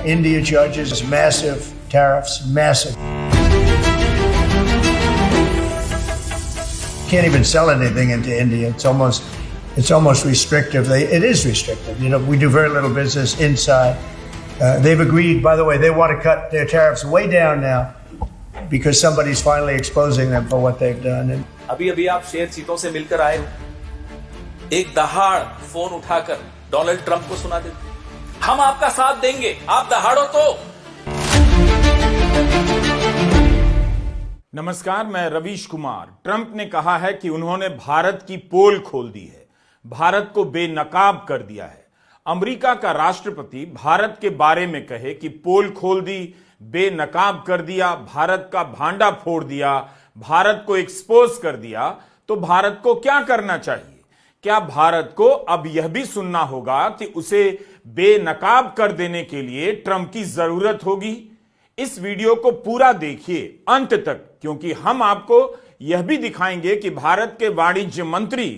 India charges massive tariffs, massive. Can't even sell anything into India. It's almost restrictive. It is restrictive. You know, we do very little business inside. They've agreed, by the way, they want to cut their tariffs way down now because somebody's finally exposing them for what they've done. And अभी आप शेर चीतों से मिलकर आए हो, एक दहाड़ phone उठाकर डोनाल्ड ट्रंप को सुना देते, हम आपका साथ देंगे, आप दहाड़ो तो। नमस्कार, मैं रवीश कुमार। ट्रंप ने कहा है कि उन्होंने भारत की पोल खोल दी है, भारत को बेनकाब कर दिया है। अमेरिका का राष्ट्रपति भारत के बारे में कहे कि पोल खोल दी, बेनकाब कर दिया, भारत का भांडा फोड़ दिया, भारत को एक्सपोज कर दिया, तो भारत को क्या करना चाहिए? क्या भारत को अब यह भी सुनना होगा कि उसे बेनकाब कर देने के लिए ट्रंप की जरूरत होगी? इस वीडियो को पूरा देखिए अंत तक, क्योंकि हम आपको यह भी दिखाएंगे कि भारत के वाणिज्य मंत्री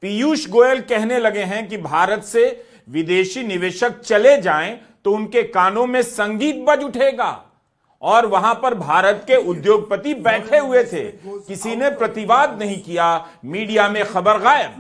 पीयूष गोयल कहने लगे हैं कि भारत से विदेशी निवेशक चले जाएं तो उनके कानों में संगीत बज उठेगा। और वहां पर भारत के उद्योगपति बैठे हुए थे, किसी ने प्रतिवाद नहीं किया, मीडिया में खबर गायब।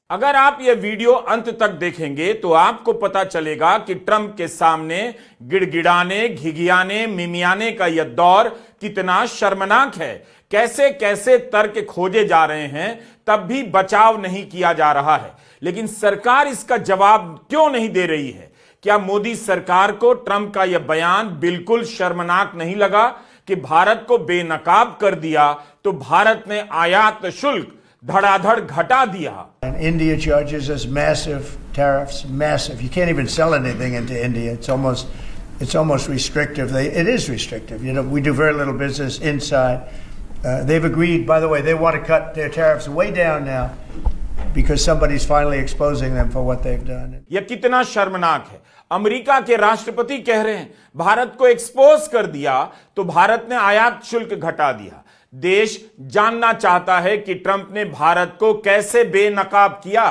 अगर आप यह वीडियो अंत तक देखेंगे तो आपको पता चलेगा कि ट्रंप के सामने गिड़गिड़ाने, घिघियाने, मिमियाने का यह दौर कितना शर्मनाक है। कैसे कैसे तर्क खोजे जा रहे हैं, तब भी बचाव नहीं किया जा रहा है। लेकिन सरकार इसका जवाब क्यों नहीं दे रही है? क्या मोदी सरकार को ट्रंप का यह बयान बिल्कुल शर्मनाक नहीं लगा कि भारत को बेनकाब कर दिया तो भारत ने आयात शुल्क धड़ाधड़ घटा दिया? And India charges us massive tariffs, massive. You can't even sell anything into India. It's almost restrictive. It is restrictive. You know, we do very little business inside. They've agreed, by the way, they want to cut their tariffs way down now because somebody's finally exposing them for what they've done. यह कितना शर्मनाक है। America के राष्ट्रपति कह रहे हैं भारत को एक्सपोज कर दिया तो भारत ने आयात शुल्क घटा दिया। देश जानना चाहता है कि ट्रंप ने भारत को कैसे बेनकाब किया।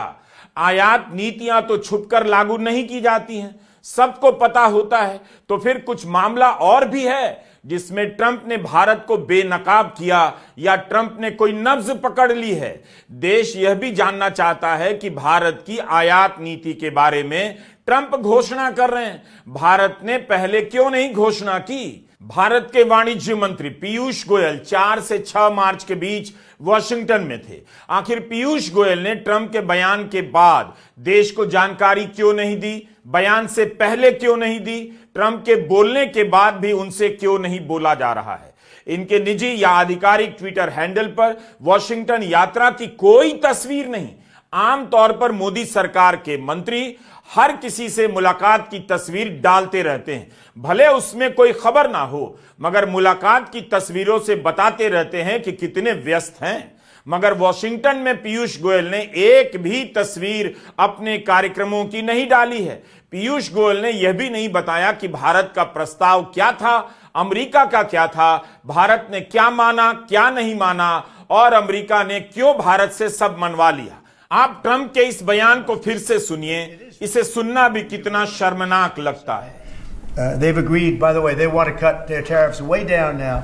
आयात नीतियां तो छुपकर लागू नहीं की जाती हैं, सबको पता होता है। तो फिर कुछ मामला और भी है जिसमें ट्रंप ने भारत को बेनकाब किया, या ट्रंप ने कोई नब्ज पकड़ ली है? देश यह भी जानना चाहता है कि भारत की आयात नीति के बारे में ट्रंप घोषणा कर रहे हैं, भारत ने पहले क्यों नहीं घोषणा की? भारत के वाणिज्य मंत्री पीयूष गोयल 4 से 6 मार्च के बीच वॉशिंगटन में थे। आखिर पीयूष गोयल ने ट्रंप के बयान के बाद देश को जानकारी क्यों नहीं दी? बयान से पहले क्यों नहीं दी? ट्रंप के बोलने के बाद भी उनसे क्यों नहीं बोला जा रहा है? इनके निजी या आधिकारिक ट्विटर हैंडल पर वॉशिंगटन यात्रा की कोई तस्वीर नहीं। आमतौर पर मोदी सरकार के मंत्री हर किसी से मुलाकात की तस्वीर डालते रहते हैं, भले उसमें कोई खबर ना हो, मगर मुलाकात की तस्वीरों से बताते रहते हैं कि कितने व्यस्त हैं। मगर वॉशिंगटन में पीयूष गोयल ने एक भी तस्वीर अपने कार्यक्रमों की नहीं डाली है। पीयूष गोयल ने यह भी नहीं बताया कि भारत का प्रस्ताव क्या था, अमेरिका का क्या था, भारत ने क्या माना, क्या नहीं माना, और अमेरिका ने क्यों भारत से सब मनवा लिया। आप ट्रंप के इस बयान को फिर से सुनिए, इसे सुनना भी कितना शर्मनाक लगता है। They've agreed, by the way, they want to cut their tariffs way down now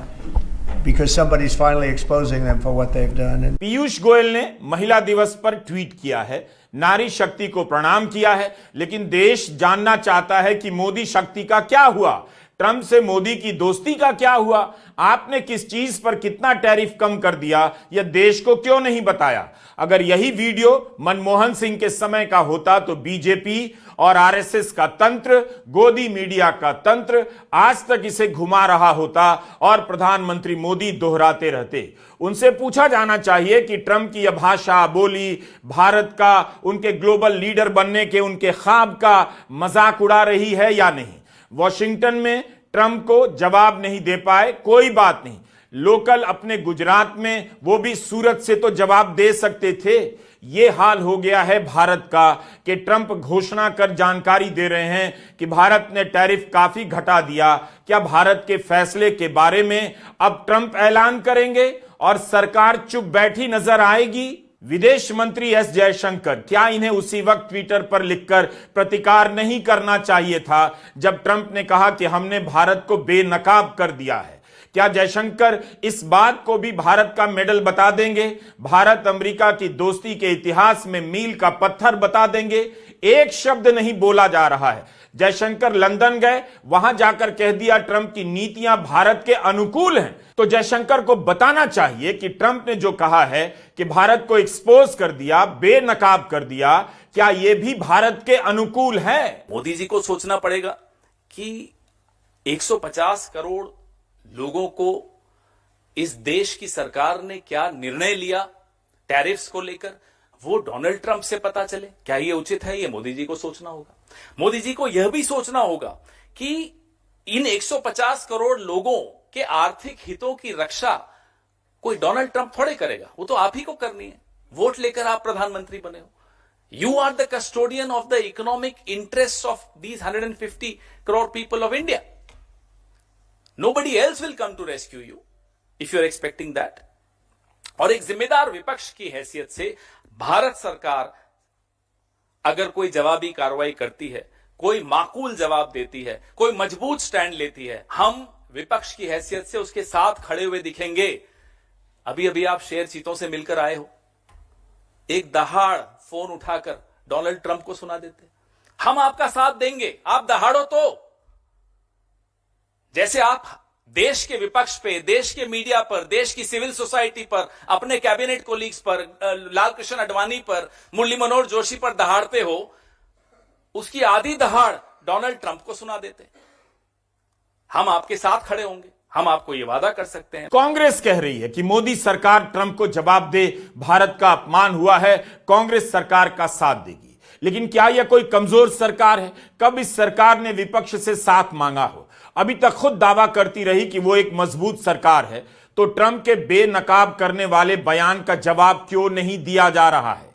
because somebody's finally exposing them for what they've done. And Piyush Goyal ने महिला दिवस पर ट्वीट किया है, नारी शक्ति को प्रणाम किया है, लेकिन देश जानना चाहता है कि मोदी शक्ति का क्या हुआ, ट्रंप से मोदी की दोस्ती का क्या हुआ, आपने किस चीज पर कितना टैरिफ कम कर दिया, यह देश को क्यों नहीं बताया? अगर यही वीडियो मनमोहन सिंह के समय का होता तो बीजेपी और आरएसएस का तंत्र, गोदी मीडिया का तंत्र आज तक इसे घुमा रहा होता और प्रधानमंत्री मोदी दोहराते रहते। उनसे पूछा जाना चाहिए कि ट्रंप की यह भाषा बोली भारत का, उनके ग्लोबल लीडर बनने के उनके ख्वाब का मजाक उड़ा रही है या नहीं। वॉशिंगटन में ट्रंप को जवाब नहीं दे पाए, कोई बात नहीं, लोकल अपने गुजरात में, वो भी सूरत से तो जवाब दे सकते थे। ये हाल हो गया है भारत का कि ट्रंप घोषणा कर जानकारी दे रहे हैं कि भारत ने टैरिफ काफी घटा दिया। क्या भारत के फैसले के बारे में अब ट्रंप ऐलान करेंगे और सरकार चुप बैठी नजर आएगी? विदेश मंत्री एस जयशंकर, क्या इन्हें उसी वक्त ट्विटर पर लिखकर प्रतिकार नहीं करना चाहिए था जब ट्रंप ने कहा कि हमने भारत को बेनकाब कर दिया है? क्या जयशंकर इस बात को भी भारत का मेडल बता देंगे? भारत अमेरिका की दोस्ती के इतिहास में मील का पत्थर बता देंगे? एक शब्द नहीं बोला जा रहा है। जयशंकर लंदन गए, वहां जाकर कह दिया ट्रंप की नीतियां भारत के अनुकूल हैं। तो जयशंकर को बताना चाहिए कि ट्रंप ने जो कहा है कि भारत को एक्सपोज कर दिया, बेनकाब कर दिया, क्या यह भी भारत के अनुकूल है? मोदी जी को सोचना पड़ेगा कि 150 करोड़ लोगों को इस देश की सरकार ने क्या निर्णय लिया टैरिफ्स को लेकर, वो डोनाल्ड ट्रंप से पता चले। क्या ये उचित है? ये मोदी जी को सोचना होगा। मोदी जी को यह भी सोचना होगा कि इन 150 करोड़ लोगों के आर्थिक हितों की रक्षा कोई डोनाल्ड ट्रंप थोड़े करेगा, वो तो आप ही को करनी है। वोट लेकर आप प्रधानमंत्री बने हो। You are the custodian of the economic interest of these 150 crore people of India. Nobody else will come to rescue you if you're expecting that. और एक जिम्मेदार विपक्ष की हैसियत से भारत सरकार अगर कोई जवाबी कार्रवाई करती है, कोई माकूल जवाब देती है, कोई मजबूत स्टैंड लेती है, हम विपक्ष की हैसियत से उसके साथ खड़े हुए दिखेंगे। अभी अभी आप शेर चीतों से मिलकर आए हो, एक दहाड़ फोन उठाकर डोनाल्ड ट्रंप को सुना देते, हम आपका साथ देंगे, आप दहाड़ो तो। जैसे आप देश के विपक्ष पे, देश के मीडिया पर, देश की सिविल सोसाइटी पर, अपने कैबिनेट कोलीग्स पर, लाल कृष्ण आडवाणी पर, मुरली मनोहर जोशी पर दहाड़ते हो, उसकी आधी दहाड़ डोनाल्ड ट्रंप को सुना देते। हम आपके साथ खड़े होंगे, हम आपको यह वादा कर सकते हैं। कांग्रेस कह रही है कि मोदी सरकार ट्रंप को जवाब दे, भारत का अपमान हुआ है, कांग्रेस सरकार का साथ देगी। लेकिन क्या यह कोई कमजोर सरकार है? कब इस सरकार ने विपक्ष से साथ मांगा हो? अभी तक खुद दावा करती रही कि वो एक मजबूत सरकार है, तो ट्रंप के बेनकाब करने वाले बयान का जवाब क्यों नहीं दिया जा रहा है?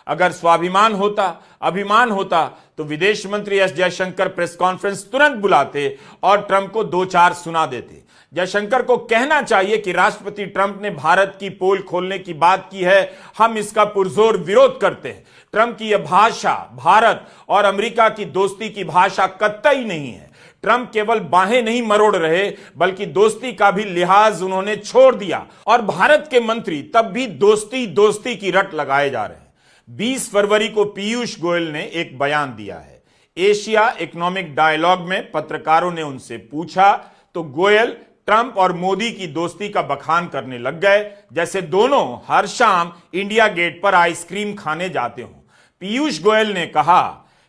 अगर स्वाभिमान होता, अभिमान होता, तो विदेश मंत्री एस जयशंकर प्रेस कॉन्फ्रेंस तुरंत बुलाते और ट्रंप को दो चार सुना देते। जयशंकर को कहना चाहिए कि राष्ट्रपति ट्रंप ने भारत की पोल खोलने की बात की है, हम इसका पुरजोर विरोध करते हैं। ट्रंप की यह भाषा भारत और अमेरिका की दोस्ती की भाषा कतई नहीं है। ट्रंप केवल बाहें नहीं मरोड़ रहे, बल्कि दोस्ती का भी लिहाज उन्होंने छोड़ दिया और भारत के मंत्री तब भी दोस्ती दोस्ती की रट लगाए जा रहे हैं। 20 फरवरी को पीयूष गोयल ने एक बयान दिया है। एशिया इकोनॉमिक डायलॉग में पत्रकारों ने उनसे पूछा तो गोयल ट्रंप और मोदी की दोस्ती का बखान करने लग गए, जैसे दोनों हर शाम इंडिया गेट पर आइसक्रीम खाने जाते हों। पीयूष गोयल ने कहा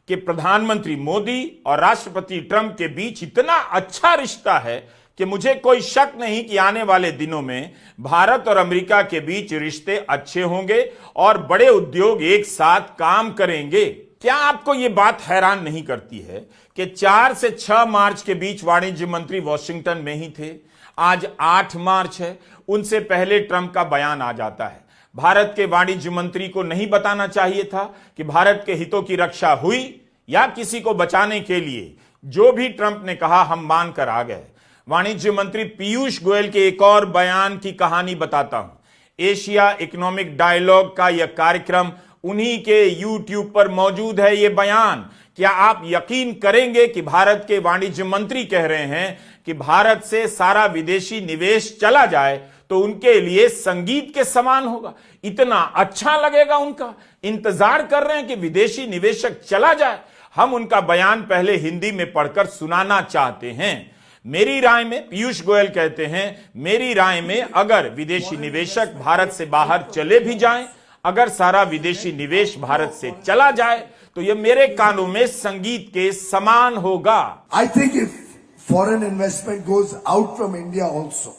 कि प्रधानमंत्री मोदी और राष्ट्रपति ट्रंप के बीच इतना अच्छा रिश्ता है कि मुझे कोई शक नहीं कि आने वाले दिनों में भारत और अमेरिका के बीच रिश्ते अच्छे होंगे और बड़े उद्योग एक साथ काम करेंगे। क्या आपको यह बात हैरान नहीं करती है कि 4 से 6 मार्च के बीच वाणिज्य मंत्री वॉशिंगटन में ही थे? आज 8 मार्च है, उनसे पहले ट्रंप का बयान आ जाता है। भारत के वाणिज्य मंत्री को नहीं बताना चाहिए था कि भारत के हितों की रक्षा हुई, या किसी को बचाने के लिए जो भी ट्रंप ने कहा हम मानकर आ गए? वाणिज्य मंत्री पीयूष गोयल के एक और बयान की कहानी बताता हूं। एशिया इकोनॉमिक डायलॉग का यह कार्यक्रम उन्हीं के YouTube पर मौजूद है। यह बयान, क्या आप यकीन करेंगे कि भारत के वाणिज्य मंत्री कह रहे हैं कि भारत से सारा विदेशी निवेश चला जाए तो उनके लिए संगीत के समान होगा, इतना अच्छा लगेगा उनका। इंतजार कर रहे हैं कि विदेशी निवेशक चला जाए। हम उनका बयान पहले हिंदी में पढ़कर सुनाना चाहते हैं। मेरी राय में, पीयूष गोयल कहते हैं, मेरी राय में अगर विदेशी निवेशक भारत से बाहर चले भी जाएं, अगर सारा विदेशी निवेश भारत से चला जाए तो यह मेरे कानों में संगीत के समान होगा। I think if foreign investment goes out from India also,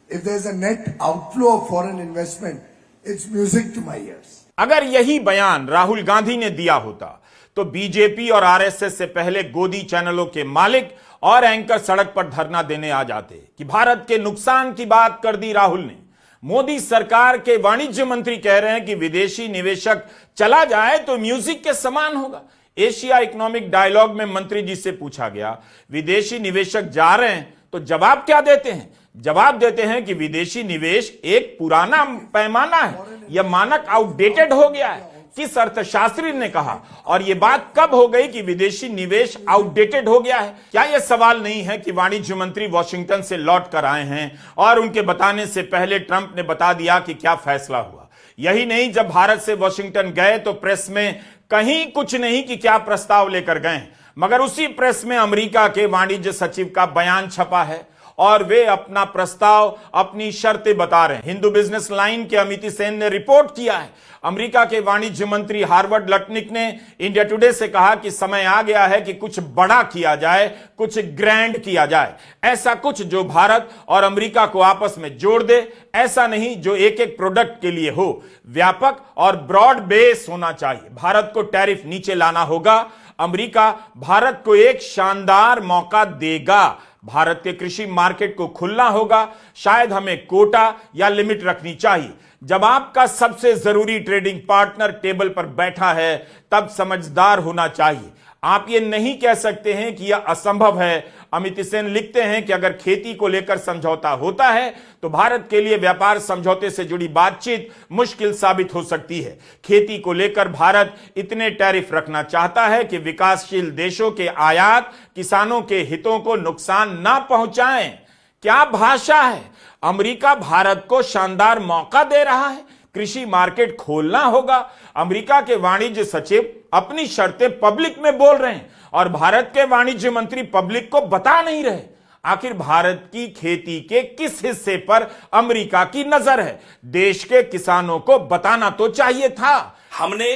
if there's a net outflow of foreign investment, it's music to my ears. अगर यही बयान राहुल गांधी ने दिया होता तो बीजेपी और आरएसएस से पहले गोदी चैनलों के मालिक और एंकर सड़क पर धरना देने आ जाते कि भारत के नुकसान की बात कर दी राहुल ने। मोदी सरकार के वाणिज्य मंत्री कह रहे हैं कि विदेशी निवेशक चला जाए तो म्यूजिक के समान होगा। एशिया इकोनॉमिक डायलॉग में मंत्री जी से पूछा गया, विदेशी निवेशक जा रहे हैं तो जवाब क्या देते हैं? जवाब देते हैं कि विदेशी निवेश एक पुराना पैमाना है, यह मानक आउटडेटेड हो गया है। किस अर्थशास्त्री ने कहा? और यह बात कब हो गई कि विदेशी निवेश आउटडेटेड हो गया है? क्या यह सवाल नहीं है कि वाणिज्य मंत्री वॉशिंगटन से लौट कर आए हैं और उनके बताने से पहले ट्रंप ने बता दिया कि क्या फैसला हुआ? यही नहीं, जब भारत से वॉशिंगटन गए तो प्रेस में कहीं कुछ नहीं कि क्या प्रस्ताव लेकर गए, मगर उसी प्रेस में अमेरिका के वाणिज्य सचिव का बयान छपा है और वे अपना प्रस्ताव, अपनी शर्तें बता रहे हैं। हिंदू बिजनेस लाइन के अमित सेन ने रिपोर्ट किया है। अमेरिका के वाणिज्य मंत्री हार्वर्ड लटनिक ने इंडिया टुडे से कहा कि समय आ गया है कि कुछ बड़ा किया जाए, कुछ ग्रैंड किया जाए, ऐसा कुछ जो भारत और अमेरिका को आपस में जोड़ दे, ऐसा नहीं जो एक एक प्रोडक्ट के लिए हो। व्यापक और ब्रॉड बेस होना चाहिए। भारत को टैरिफ नीचे लाना होगा। अमेरिका भारत को एक शानदार मौका देगा। भारत के कृषि मार्केट को खुलना होगा। शायद हमें कोटा या लिमिट रखनी चाहिए। जब आपका सबसे जरूरी ट्रेडिंग पार्टनर टेबल पर बैठा है, तब समझदार होना चाहिए। आप ये नहीं कह सकते हैं कि यह असंभव है। अमित सेन लिखते हैं कि अगर खेती को लेकर समझौता होता है तो भारत के लिए व्यापार समझौते से जुड़ी बातचीत मुश्किल साबित हो सकती है। खेती को लेकर भारत इतने टैरिफ रखना चाहता है कि विकासशील देशों के आयात किसानों के हितों को नुकसान ना पहुंचाएं। क्या भाषा है! अमेरिका भारत को शानदार मौका दे रहा है। कृषि मार्केट खोलना होगा। अमेरिका के वाणिज्य सचिव अपनी शर्तें पब्लिक में बोल रहे हैं और भारत के वाणिज्य मंत्री पब्लिक को बता नहीं रहे। आखिर भारत की खेती के किस हिस्से पर अमेरिका की नजर है? देश के किसानों को बताना तो चाहिए था। हमने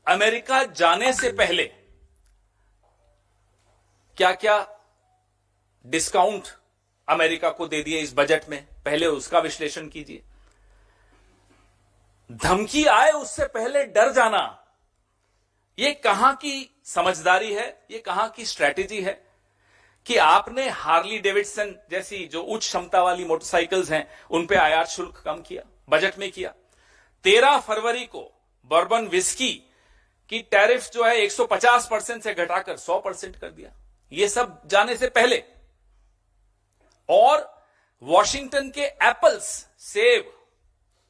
अमेरिका जाने से पहले क्या क्या डिस्काउंट अमेरिका को दे दिए इस बजट में, पहले उसका विश्लेषण कीजिए। धमकी आए उससे पहले डर जाना, यह कहां की समझदारी है, यह कहां की स्ट्रैटेजी है कि आपने हार्ली डेविडसन जैसी जो उच्च क्षमता वाली मोटरसाइकिल्स हैं उन पे आयात शुल्क कम किया, बजट में किया। 13 फरवरी को बर्बन विस्की की टैरिफ जो है 150% से घटाकर 100% कर दिया। यह सब जाने से पहले। और वॉशिंगटन के एप्पल्स, सेब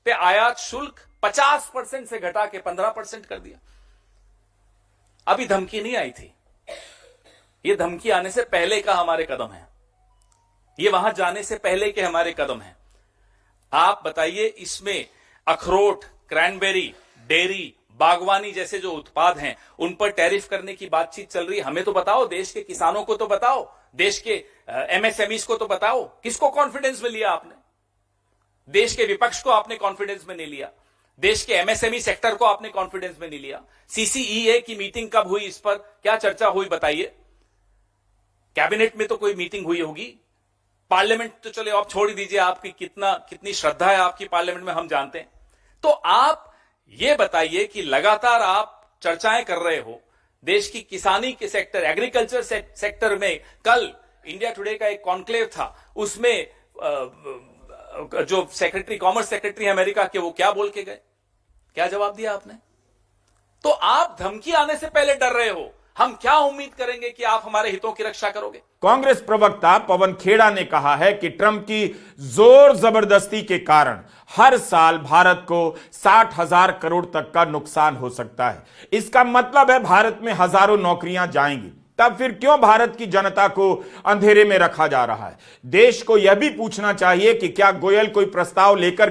पे आयात शुल्क 50% से घटा के 15% कर दिया। अभी धमकी नहीं आई थी, यह धमकी आने से पहले का हमारे कदम है, यह वहां जाने से पहले के हमारे कदम है। आप बताइए, इसमें अखरोट, क्रैनबेरी, डेयरी, बागवानी जैसे जो उत्पाद हैं उन पर टैरिफ करने की बातचीत चल रही है। हमें तो बताओ, देश के किसानों को तो बताओ, देश के एमएसएमईज को तो बताओ। किसको कॉन्फिडेंस में लिया आपने? देश के विपक्ष को आपने कॉन्फिडेंस में नहीं लिया, देश के एमएसएमई सेक्टर को आपने कॉन्फिडेंस में नहीं लिया। सीसीईए की मीटिंग कब हुई, इस पर क्या चर्चा हुई बताइए? कैबिनेट में तो कोई मीटिंग हुई होगी, पार्लियामेंट तो चले आप छोड़ ही दीजिए, आपकी कितनी श्रद्धा है आपकी पार्लियामेंट में हम जानते हैं। तो आप ये बताइए कि लगातार आप चर्चाएं कर रहे हो देश की किसानी के सेक्टर, एग्रीकल्चर सेक्टर में। कल इंडिया टुडे का एक कॉन्क्लेव था, उसमें जो सेक्रेटरी, कॉमर्स सेक्रेटरी अमेरिका के, वो क्या बोल के गए, क्या जवाब दिया आपने? तो आप धमकी आने से पहले डर रहे हो। हम क्या उम्मीद करेंगे कि आप हमारे हितों की रक्षा करोगे? कांग्रेस प्रवक्ता पवन खेड़ा ने कहा है कि ट्रंप की जोर जबरदस्ती के कारण हर साल भारत को 60,000 करोड़ तक का नुकसान हो सकता है। इसका मतलब है भारत में हजारों नौकरियां जाएंगी। तब फिर क्यों भारत की जनता को अंधेरे में रखा जा रहा है? देश को यह भी पूछना चाहिए कि क्या गोयल कोई प्रस्ताव लेकर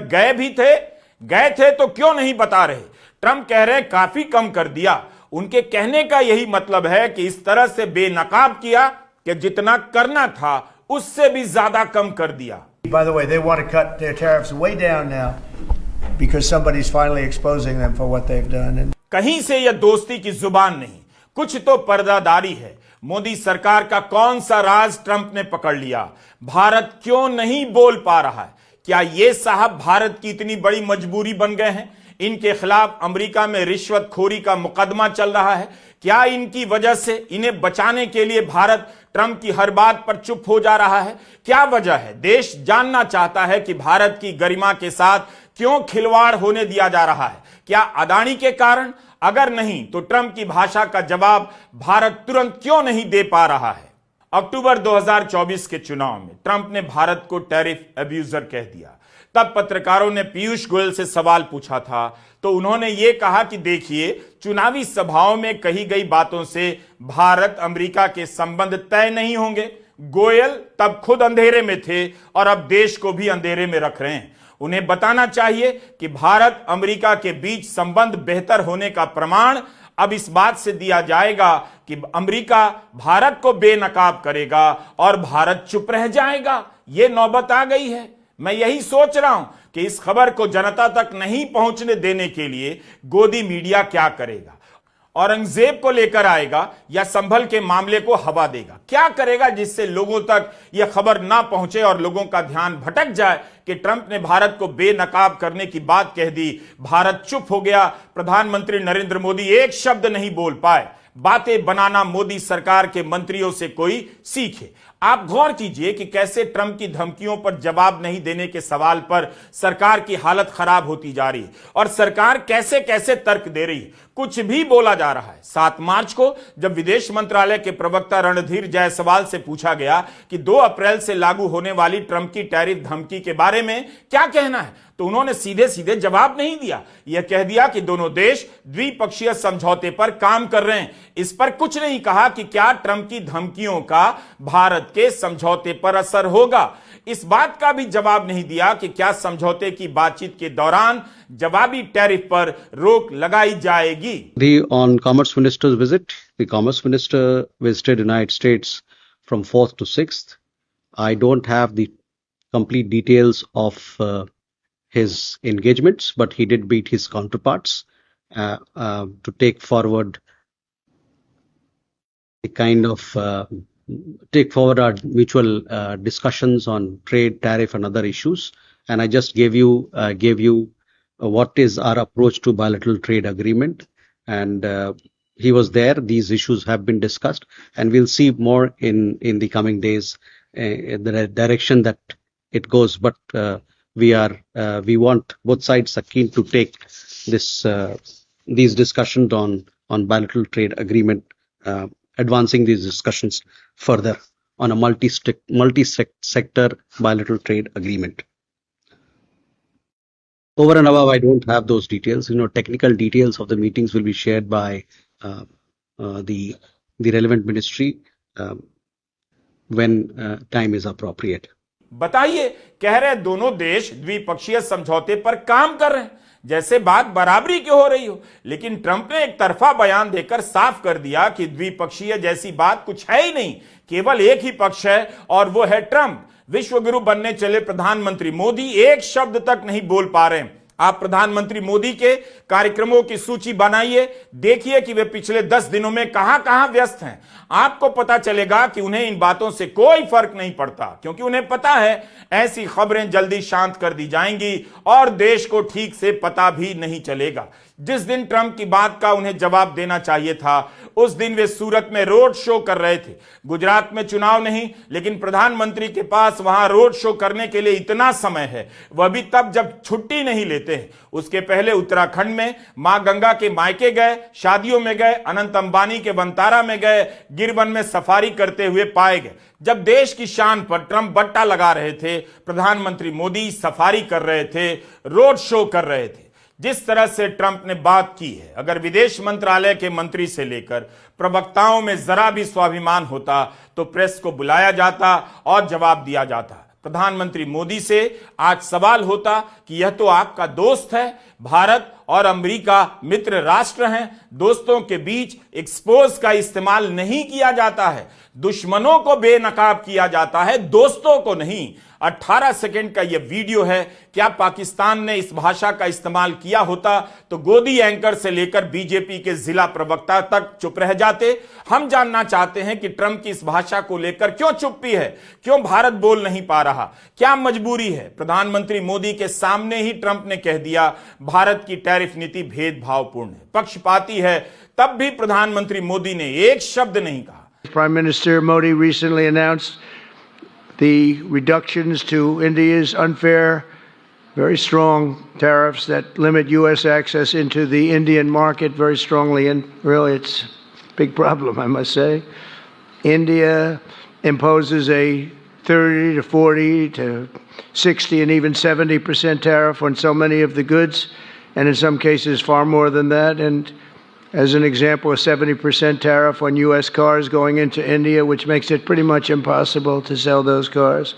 गए थे तो क्यों नहीं बता रहे? ट्रंप कह रहे हैं काफी कम कर दिया। उनके कहने का यही मतलब है कि इस तरह से बेनकाब किया कि जितना करना था उससे भी ज्यादा कम कर दिया। By the way, they want to cut their tariffs way down now because somebody's finally exposing them for what they've done. And कहीं से यह दोस्ती की जुबान नहीं, कुछ तो पर्दादारी है। मोदी सरकार का कौन सा राज ट्रंप ने पकड़ लिया? भारत क्यों नहीं बोल पा रहा है? क्या ये साहब भारत की इतनी बड़ी मजबूरी बन गए हैं? इनके खिलाफ अमेरिका में रिश्वतखोरी का मुकदमा चल रहा है। क्या इनकी वजह से, इन्हें बचाने के लिए भारत ट्रंप की हर बात पर चुप हो जा रहा है? क्या वजह है? देश जानना चाहता है कि भारत की गरिमा के साथ क्यों खिलवाड़ होने दिया जा रहा है? क्या अदानी के कारण? अगर नहीं तो ट्रंप की भाषा का जवाब भारत तुरंत क्यों नहीं दे पा रहा है? अक्टूबर 2024 के चुनाव में ट्रंप ने भारत को टैरिफ अब्यूजर कह दिया। तब पत्रकारों ने पीयूष गोयल से सवाल पूछा था तो उन्होंने ये कहा कि देखिए, चुनावी सभाओं में कही गई बातों से भारत अमेरिका के संबंध तय नहीं होंगे। गोयल तब खुद अंधेरे में थे और अब देश को भी अंधेरे में रख रहे हैं। उन्हें बताना चाहिए कि भारत अमेरिका के बीच संबंध बेहतर होने का प्रमाण अब इस बात से दिया जाएगा कि अमेरिका भारत को बेनकाब करेगा और भारत चुप रह जाएगा। यह नौबत आ गई है। मैं यही सोच रहा हूं कि इस खबर को जनता तक नहीं पहुंचने देने के लिए गोदी मीडिया क्या करेगा। औरंगजेब को लेकर आएगा या संभल के मामले को हवा देगा? क्या करेगा जिससे लोगों तक यह खबर ना पहुंचे और लोगों का ध्यान भटक जाए कि ट्रंप ने भारत को बेनकाब करने की बात कह दी, भारत चुप हो गया, प्रधानमंत्री नरेंद्र मोदी एक शब्द नहीं बोल पाए। बातें बनाना मोदी सरकार के मंत्रियों से कोई सीखे। आप गौर कीजिए कि कैसे ट्रंप की धमकियों पर जवाब नहीं देने के सवाल पर सरकार की हालत खराब होती जा रही है और सरकार कैसे कैसे तर्क दे रही है, कुछ भी बोला जा रहा है। 7 मार्च को जब विदेश मंत्रालय के प्रवक्ता रणधीर जायसवाल से पूछा गया कि 2 अप्रैल से लागू होने वाली ट्रंप की टैरिफ धमकी के बारे में क्या कहना है, तो उन्होंने सीधे सीधे जवाब नहीं दिया। यह कह दिया कि दोनों देश द्विपक्षीय समझौते पर काम कर रहे हैं। इस पर कुछ नहीं कहा कि क्या ट्रंप की धमकियों का भारत के समझौते पर असर होगा। इस बात का भी जवाब नहीं दिया कि क्या समझौते की बातचीत के दौरान जवाबी टैरिफ पर रोक लगाई जाएगी। On Commerce Minister's visit, the Commerce Minister visited United States from 4th to 6th. I don't have the complete details of his engagements, but he did meet his counterparts to take forward the kind of take forward our mutual discussions on trade, tariff, and other issues. And I just gave you what is our approach to bilateral trade agreement. And he was there. These issues have been discussed, and we'll see more in the coming days in the direction that it goes. But we want both sides are keen to take these discussions on bilateral trade agreement, advancing these discussions further on a multi-sector bilateral trade agreement. Over and above, I don't have those details. Technical details of the meetings will be shared by the relevant ministry when time is appropriate. बताइए, कह रहे दोनों देश द्विपक्षीय समझौते पर काम कर रहे हैं, जैसे बात बराबरी की हो रही हो। लेकिन ट्रंप ने एक तरफा बयान देकर साफ कर दिया कि द्विपक्षीय जैसी बात कुछ है ही नहीं, केवल एक ही पक्ष है और वो है ट्रंप। विश्वगुरु बनने चले प्रधानमंत्री मोदी एक शब्द तक नहीं बोल पा रहे हैं। आप प्रधानमंत्री मोदी के कार्यक्रमों की सूची बनाइए, देखिए कि वे पिछले 10 दिनों में कहां व्यस्त हैं। आपको पता चलेगा कि उन्हें इन बातों से कोई फर्क नहीं पड़ता, क्योंकि उन्हें पता है ऐसी खबरें जल्दी शांत कर दी जाएंगी और देश को ठीक से पता भी नहीं चलेगा। जिस दिन ट्रंप की बात का उन्हें जवाब देना चाहिए था, उस दिन वे सूरत में रोड शो कर रहे थे। गुजरात में चुनाव नहीं, लेकिन प्रधानमंत्री के पास वहां रोड शो करने के लिए इतना समय है, वह भी तब जब छुट्टी नहीं लेते हैं। उसके पहले उत्तराखंड में मां गंगा के मायके गए, शादियों में गए, अनंत अंबानी के वंतारा में गए, गिरवन में सफारी करते हुए पाए गए। जब देश की शान पर ट्रंप बट्टा लगा रहे थे, प्रधानमंत्री मोदी सफारी कर रहे थे, रोड शो कर रहे थे। जिस तरह से ट्रंप ने बात की है, अगर विदेश मंत्रालय के मंत्री से लेकर प्रवक्ताओं में जरा भी स्वाभिमान होता तो प्रेस को बुलाया जाता और जवाब दिया जाता। प्रधानमंत्री मोदी से आज सवाल होता कि यह तो आपका दोस्त है, भारत और अमेरिका मित्र राष्ट्र हैं, दोस्तों के बीच एक्सपोज का इस्तेमाल नहीं किया जाता है, दुश्मनों को बेनकाब किया जाता है, दोस्तों को नहीं। 18 सेकंड का यह वीडियो है। क्या पाकिस्तान ने इस भाषा का इस्तेमाल किया होता तो गोदी एंकर से लेकर बीजेपी के जिला प्रवक्ता तक चुप रह जाते। हम जानना चाहते हैं कि ट्रंप की इस भाषा को लेकर क्यों चुप्पी है, क्यों भारत बोल नहीं पा रहा, क्या मजबूरी है। प्रधानमंत्री मोदी के सामने ही ट्रंप ने कह दिया भारत की टैरिफ नीति भेदभावपूर्ण है, पक्षपाती है, तब भी प्रधानमंत्री मोदी ने एक शब्द नहीं कहा। Prime Minister Modi recently announced the reductions to India's unfair, very strong tariffs that limit U.S. access into the Indian market very strongly. And really, it's a big problem, I must say. India imposes a 30 to 40 to 60 and even 70% tariff on so many of the goods, and in some cases far more than that. And as an example, a 70% tariff on U.S. cars going into India, which makes it pretty much impossible to sell those cars.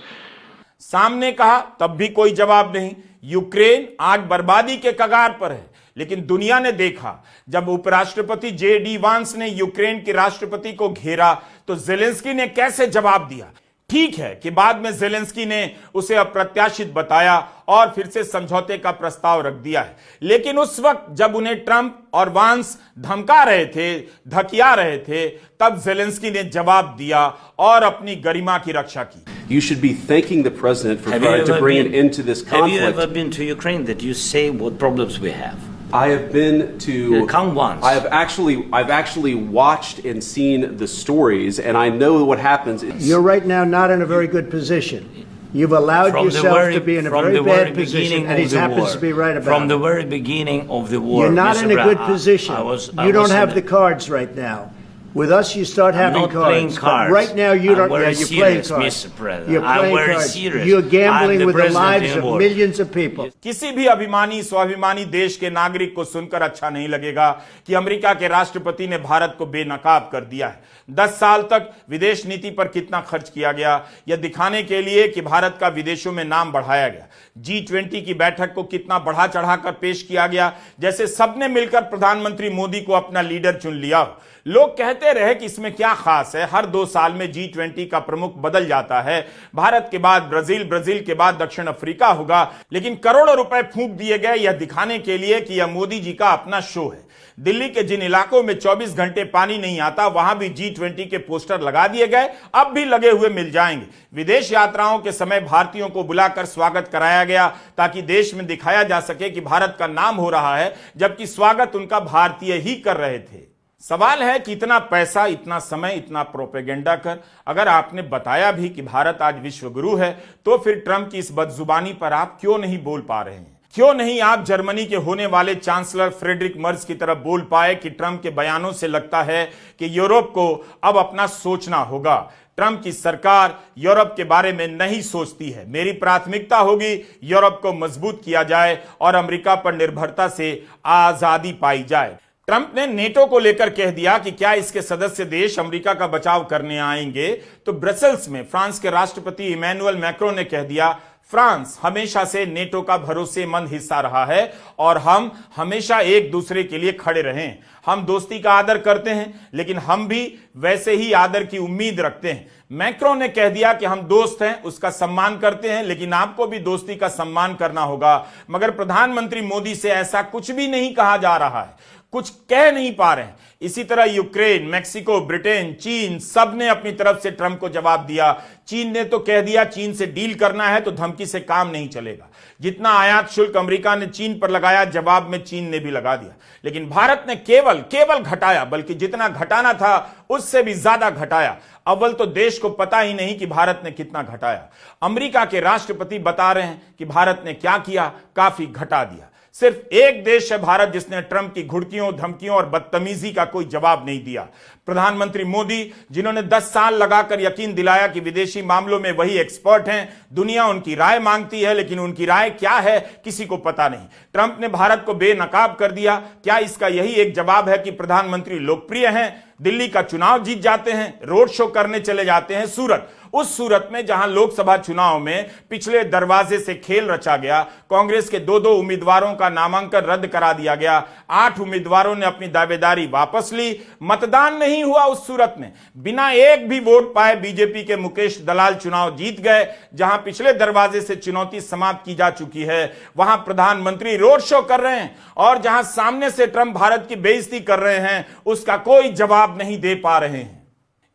सामने कहा तब भी कोई जवाब नहीं। Ukraine आज बर्बादी के कगार पर है, लेकिन दुनिया ने देखा जब उपराष्ट्रपति जे.डी. वांस ने यूक्रेन के राष्ट्रपति को घेरा तो जेलेंस्की ने कैसे जवाब दिया। ठीक है कि बाद में जेलेंस्की ने उसे अप्रत्याशित बताया और फिर से समझौते का प्रस्ताव रख दिया है, लेकिन उस वक्त जब उन्हें ट्रंप और वांस धमका रहे थे, धकिया रहे थे, तब जेलेंस्की ने जवाब दिया और अपनी गरिमा की रक्षा की। You should be thanking the president for trying to bring an end to this conflict. Have you ever been to Ukraine that you say what problems we have? I have been to. Come once. I've actually watched and seen the stories, and I know what happens. You're right now not in a very good position. You've allowed yourself to be in a very bad position, and he happens to be right about it. From the very beginning of the war, You're not in a good position. I You don't was have the cards right now. With us, you start having not cards. playing But cards. right now, you I'm don't. very Yeah, you're playing serious, cards. Mr. President. You're I'm playing very cards. serious. You're I'm gambling the with the president lives in of war. millions of people. किसी भी अभिमानी स्वाभिमानी देश के नागरिक को सुनकर अच्छा नहीं लगेगा कि अमेरिका के राष्ट्रपति ने भारत को बेनकाब कर दिया है। 10 साल तक विदेश नीति पर कितना खर्च किया गया, यह दिखाने के लिए कि भारत का विदेशों में नाम बढ़ाया गया। G20 की बैठक को कितना बढ़ा चढ़ाकर पेश किया गया, जैसे सबने मिलकर प्रधानमंत्री मोदी को अपना लीडर चुन लिया। लोग कहते रहे कि इसमें क्या खास है, हर 2 साल में G20 का प्रमुख बदल जाता है, भारत के बाद ब्राजील, ब्राजील के बाद दक्षिण अफ्रीका होगा, लेकिन करोड़ों रुपए फूंक दिए गए यह दिखाने के लिए कि यह मोदी जी का अपना शो है। दिल्ली के जिन इलाकों में 24 घंटे पानी नहीं आता, वहां भी G20 के पोस्टर लगा दिए गए, अब भी लगे हुए मिल जाएंगे। विदेश यात्राओं के समय भारतीयों को बुलाकर स्वागत कराया गया ताकि देश में दिखाया जा सके कि भारत का नाम हो रहा है, जबकि स्वागत उनका भारतीय ही कर रहे थे। सवाल है कि इतना पैसा, इतना समय, इतना प्रोपेगेंडा कर अगर आपने बताया भी कि भारत आज विश्व गुरु है, तो फिर ट्रंप की इस बदजुबानी पर आप क्यों नहीं बोल पा रहे हैं? क्यों नहीं आप जर्मनी के होने वाले चांसलर फ्रेडरिक मर्ज की तरह बोल पाए कि ट्रंप के बयानों से लगता है कि यूरोप को अब अपना सोचना होगा। ट्रंप की सरकार यूरोप के बारे में नहीं सोचती है। मेरी प्राथमिकता होगी यूरोप को मजबूत किया जाए और अमेरिका पर निर्भरता से आजादी पाई जाए। ट्रंप ने नेटो को लेकर कह दिया कि क्या इसके सदस्य देश अमेरिका का बचाव करने आएंगे, तो ब्रसेल्स में फ्रांस के राष्ट्रपति इमैनुअल मैक्रोन ने कह दिया, फ्रांस हमेशा से नेटो का भरोसेमंद हिस्सा रहा है और हम हमेशा एक दूसरे के लिए खड़े रहें। हम दोस्ती का आदर करते हैं, लेकिन हम भी वैसे ही आदर की उम्मीद रखते हैं। मैक्रोन ने कह दिया कि हम दोस्त हैं, उसका सम्मान करते हैं, लेकिन आपको भी दोस्ती का सम्मान करना होगा। मगर प्रधानमंत्री मोदी से ऐसा कुछ भी नहीं कहा जा रहा है, कुछ कह नहीं पा रहे हैं। इसी तरह यूक्रेन, मेक्सिको, ब्रिटेन, चीन सब ने अपनी तरफ से ट्रंप को जवाब दिया। चीन ने तो कह दिया चीन से डील करना है तो धमकी से काम नहीं चलेगा। जितना आयात शुल्क अमेरिका ने चीन पर लगाया, जवाब में चीन ने भी लगा दिया। लेकिन भारत ने केवल घटाया, बल्कि जितना घटाना था उससे भी ज्यादा घटाया। अव्वल तो देश को पता ही नहीं कि भारत ने कितना घटाया। अमेरिका के राष्ट्रपति बता रहे हैं कि भारत ने क्या किया, काफी घटा दिया। सिर्फ एक देश है भारत जिसने ट्रंप की घुड़कियों, धमकियों और बदतमीजी का कोई जवाब नहीं दिया। प्रधानमंत्री मोदी, जिन्होंने 10 साल लगाकर यकीन दिलाया कि विदेशी मामलों में वही एक्सपर्ट हैं, दुनिया उनकी राय मांगती है, लेकिन उनकी राय क्या है किसी को पता नहीं। ट्रंप ने भारत को बेनकाब कर दिया। क्या इसका यही एक जवाब है कि प्रधानमंत्री लोकप्रिय हैं, दिल्ली का चुनाव जीत जाते हैं, रोड शो करने चले जाते हैं सूरत? उस सूरत में जहां लोकसभा चुनाव में पिछले दरवाजे से खेल रचा गया, कांग्रेस के 2 उम्मीदवारों का नामांकन रद्द करा दिया गया, 8 उम्मीदवारों ने अपनी दावेदारी वापस ली, मतदान नहीं हुआ उस सूरत में, बिना एक भी वोट पाए बीजेपी के मुकेश दलाल चुनाव जीत गए। जहां पिछले दरवाजे से चुनौती समाप्त की जा चुकी है, वहां प्रधानमंत्री रोड शो कर रहे हैं, और जहां सामने से ट्रंप भारत की बेइज्जती कर रहे हैं, उसका कोई जवाब नहीं दे पा रहे हैं।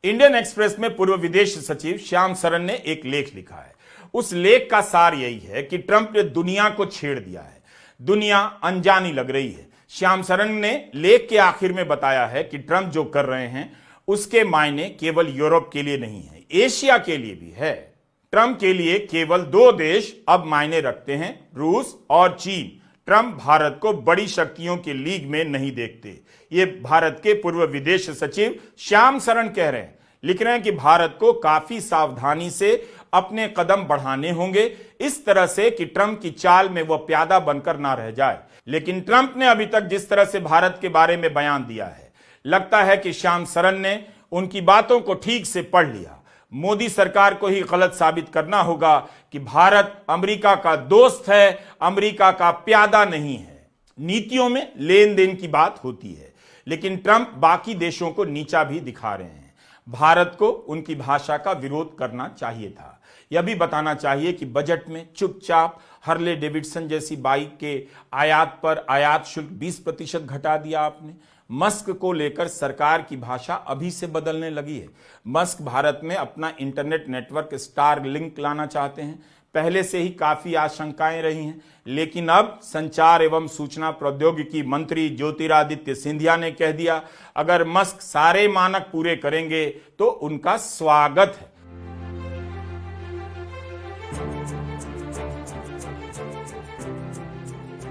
इंडियन एक्सप्रेस में पूर्व विदेश सचिव श्याम सरन ने एक लेख लिखा है। उस लेख का सार यही है कि ट्रंप ने दुनिया को छेड़ दिया है, दुनिया अनजानी लग रही है। श्याम सरन ने लेख के आखिर में बताया है कि ट्रंप जो कर रहे हैं उसके मायने केवल यूरोप के लिए नहीं है, एशिया के लिए भी है। ट्रंप के लिए केवल 2 देश अब मायने रखते हैं, रूस और चीन। ट्रंप भारत को बड़ी शक्तियों की लीग में नहीं देखते। ये भारत के पूर्व विदेश सचिव श्याम सरन कह रहे हैं। लिख रहे हैं कि भारत को काफी सावधानी से अपने कदम बढ़ाने होंगे, इस तरह से कि ट्रंप की चाल में वह प्यादा बनकर ना रह जाए। लेकिन ट्रंप ने अभी तक जिस तरह से भारत के बारे में बयान दिया है, लगता है कि श्याम सरन ने उनकी बातों को ठीक से पढ़ लिया। मोदी सरकार को ही गलत साबित करना होगा कि भारत अमेरिका का दोस्त है, अमेरिका का प्यादा नहीं है। नीतियों में लेन देन की बात होती है, लेकिन ट्रंप बाकी देशों को नीचा भी दिखा रहे हैं। भारत को उनकी भाषा का विरोध करना चाहिए था। यह भी बताना चाहिए कि बजट में चुपचाप हार्ले डेविडसन जैसी बाइक के आयात पर आयात शुल्क 20% घटा दिया आपने। मस्क को लेकर सरकार की भाषा अभी से बदलने लगी है। मस्क भारत में अपना इंटरनेट नेटवर्क स्टारलिंक लाना चाहते हैं। पहले से ही काफी आशंकाएं रही हैं, लेकिन अब संचार एवं सूचना प्रौद्योगिकी मंत्री ज्योतिरादित्य सिंधिया ने कह दिया, अगर मस्क सारे मानक पूरे करेंगे तो उनका स्वागत है।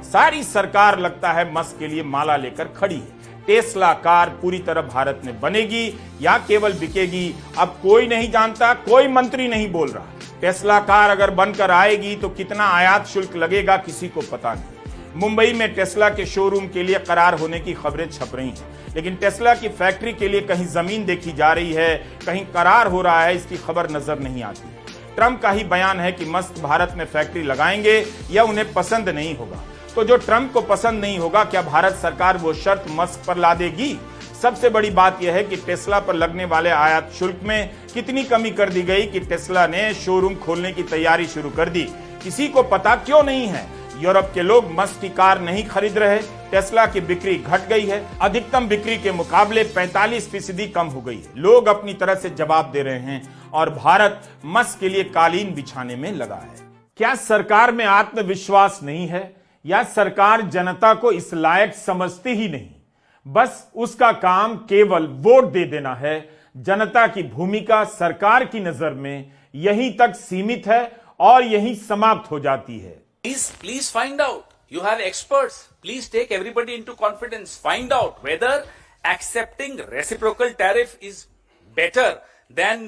सारी सरकार लगता है मस्क के लिए माला लेकर खड़ी है। टेस्ला कार पूरी तरह भारत में बनेगी या केवल बिकेगी, अब कोई नहीं जानता, कोई मंत्री नहीं बोल रहा। टेस्ला कार अगर बनकर आएगी तो कितना आयात शुल्क लगेगा किसी को पता नहीं। मुंबई में टेस्ला के शोरूम के लिए करार होने की खबरें छप रही हैं, लेकिन टेस्ला की फैक्ट्री के लिए कहीं जमीन देखी जा रही है, कहीं करार हो रहा है, इसकी खबर नजर नहीं आती। ट्रंप का ही बयान है कि मस्क भारत में फैक्ट्री लगाएंगे या उन्हें पसंद नहीं होगा। तो जो ट्रंप को पसंद नहीं होगा, क्या भारत सरकार वो शर्त मस्क पर ला देगी? सबसे बड़ी बात यह है कि टेस्ला पर लगने वाले आयात शुल्क में कितनी कमी कर दी गई कि टेस्ला ने शोरूम खोलने की तैयारी शुरू कर दी। किसी को पता क्यों नहीं है? यूरोप के लोग मस्क की कार नहीं खरीद रहे, टेस्ला की बिक्री घट गई है, अधिकतम बिक्री के मुकाबले 45% कम हो गई है। लोग अपनी तरह से जवाब दे रहे हैं और भारत मस्क के लिए कालीन बिछाने में लगा है। क्या सरकार में आत्मविश्वास नहीं है या सरकार जनता को इस लायक समझती ही नहीं? बस उसका काम केवल वोट दे देना है। जनता की भूमिका सरकार की नजर में यहीं तक सीमित है और यहीं समाप्त हो जाती है। Please find out. You have experts. Please take everybody into confidence. Find out whether accepting reciprocal tariff is better than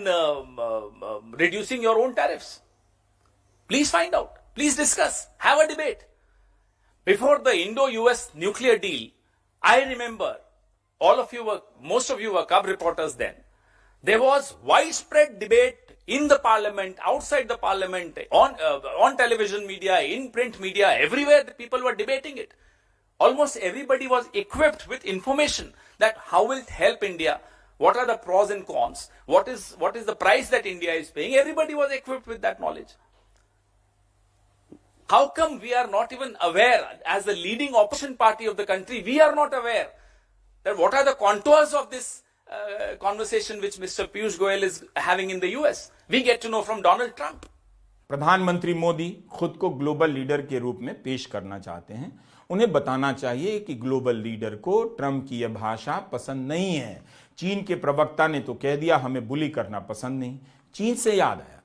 reducing your own tariffs. Please find out. Please discuss. Have a debate. Before the Indo-US nuclear deal, I remember most of you were cub reporters then. There was widespread debate in the parliament, outside the parliament, on television media, in print media, everywhere the people were debating it. Almost everybody was equipped with information that how will it help India, what are the pros and cons, what is the price that India is paying. Everybody was equipped with that knowledge. How come we are not even aware, as the leading opposition party of the country, we are not aware that what are the contours of this conversation which Mr. Piyush Goyal is having in the US? We get to know from Donald Trump. प्रधानमंत्री मोदी खुद को global leader के रूप में पेश करना चाहते हैं। उन्हें बताना चाहिए कि ग्लोबल लीडर को ट्रंप की यह भाषा पसंद नहीं है। चीन के प्रवक्ता ने तो कह दिया हमें बुली करना पसंद नहीं। चीन से याद आया,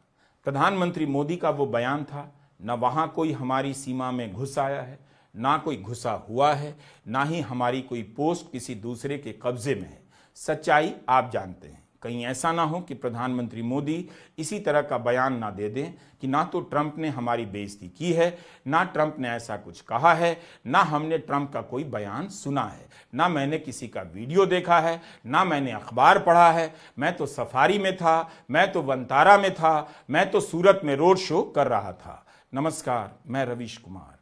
प्रधानमंत्री मोदी का वो बयान था, न वहां कोई हमारी सीमा में घुस आया है, ना कोई घुसा हुआ है, ना ही हमारी कोई पोस्ट किसी दूसरे के कब्जे में है। सच्चाई आप जानते हैं। कहीं ऐसा ना हो कि प्रधानमंत्री मोदी इसी तरह का बयान ना दे दें कि ना तो ट्रंप ने हमारी बेइज्जती की है, ना ट्रंप ने ऐसा कुछ कहा है, ना हमने ट्रंप का कोई बयान सुना है, ना मैंने किसी का वीडियो देखा है, ना मैंने अखबार पढ़ा है। मैं तो सफारी में था, मैं तो वनतारा में था, मैं तो सूरत में रोड शो कर रहा था। नमस्कार, मैं रवीश कुमार।